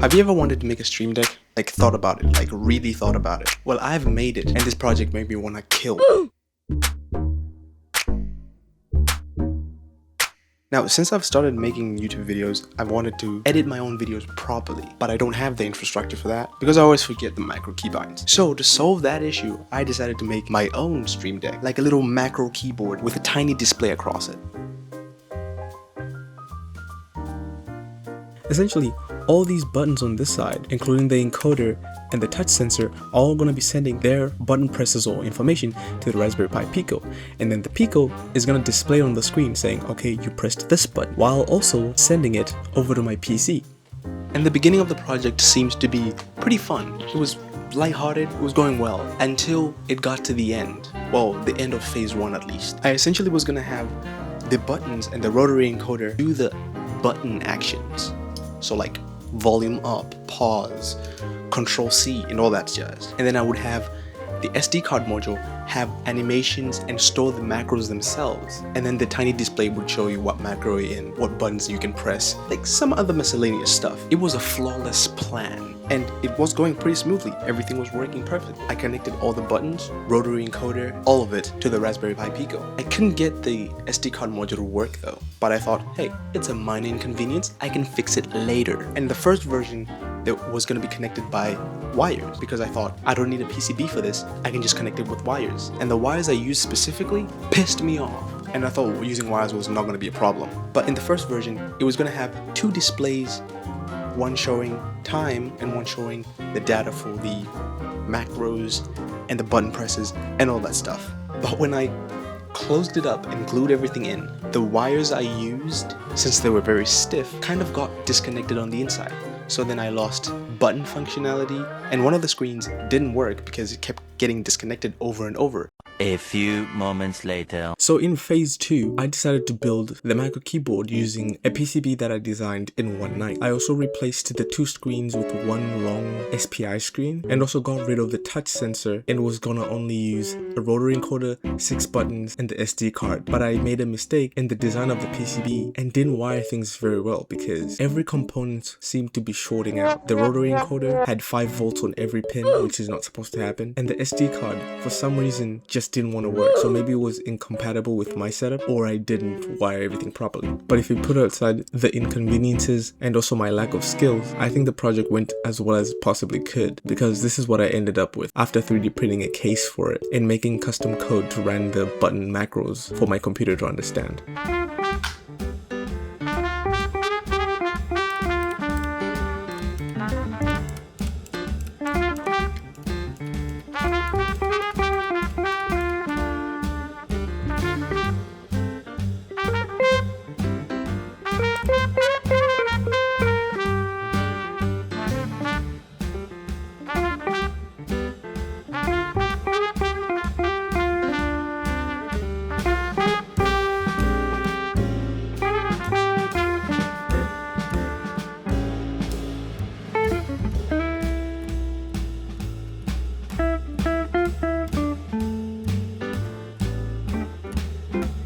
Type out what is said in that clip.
Have you ever wanted to make a stream deck? Like thought about it, like really thought about it? Well, I've made it, and this project made me want to kill. Now, since I've started making YouTube videos, I've wanted to edit my own videos properly, but I don't have the infrastructure for that because I always forget the macro keybinds. So to solve that issue, I decided to make my own stream deck, like a little macro keyboard with a tiny display across it. Essentially, all these buttons on this side, including the encoder and the touch sensor, are all going to be sending their button presses or information to the Raspberry Pi Pico. And then the Pico is going to display on the screen saying, okay, you pressed this button, while also sending it over to my PC. And the beginning of the project seems to be pretty fun. It was lighthearted, it was going well, until it got to the end. Well, the end of phase 1 at least. I essentially was going to have the buttons and the rotary encoder do the button actions. So like volume up, pause, control C, and all that jazz. And then I would have the SD card module have animations and store the macros themselves. And then the tiny display would show you what macro you're in, what buttons you can press, like some other miscellaneous stuff. It was a flawless plan, and it was going pretty smoothly. Everything was working perfect. I connected all the buttons, rotary encoder, all of it to the Raspberry Pi Pico. I couldn't get the SD card module to work though, but I thought, hey, it's a minor inconvenience, I can fix it later. And the first version that was going to be connected by wires, because I thought I don't need a PCB for this, I can just connect it with wires. And the wires I used specifically pissed me off, and I thought using wires was not going to be a problem. But in the first version, it was going to have two displays, one showing time and one showing the data for the macros and the button presses and all that stuff. But when I closed it up and glued everything in, the wires I used, since they were very stiff, kind of got disconnected on the inside. So then I lost button functionality, and one of the screens didn't work because it kept getting disconnected over and over. A few moments later. So in phase 2, I decided to build the macro keyboard using a PCB that I designed in one night. I also replaced the two screens with one long SPI screen, and also got rid of the touch sensor and was gonna only use a rotary encoder, 6 buttons, and the SD card. But I made a mistake in the design of the PCB and didn't wire things very well because every component seemed to be shorting out. The rotary encoder had 5 volts on every pin, which is not supposed to happen, and the SD card for some reason just didn't want to work. So maybe it was incompatible with my setup, or I didn't wire everything properly. But if you put aside the inconveniences and also my lack of skills, I think the project went as well as it possibly could, because this is what I ended up with after 3D printing a case for it and making custom code to run the button macros for my computer to understand.